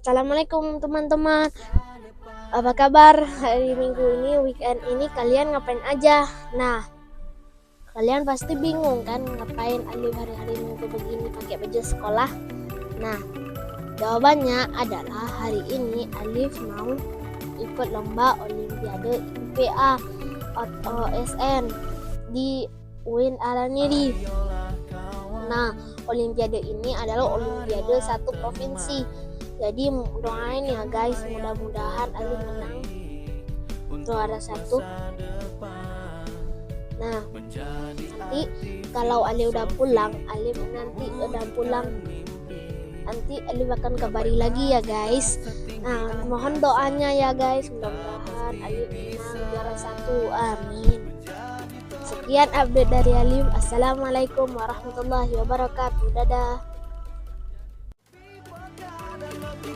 Assalamualaikum teman-teman. Apa kabar hari Minggu ini, weekend ini kalian ngapain aja? Nah, kalian pasti bingung kan ngapain Alif hari-hari Minggu begini pakai baju sekolah? Nah, jawabannya adalah hari ini Alif mau ikut lomba Olimpiade IPA atau OSN di UIN Araniri. Nah, Olimpiade ini adalah Olimpiade satu provinsi. Jadi doain ya guys, mudah-mudahan Alif menang juara satu. Nah, nanti kalau Alif udah pulang, nanti Alif akan kabari lagi ya guys. Nah, mohon doanya ya guys, mudah-mudahan Alif menang juara satu, amin. Sekian update dari Alif. Assalamualaikum warahmatullahi wabarakatuh. Dadah.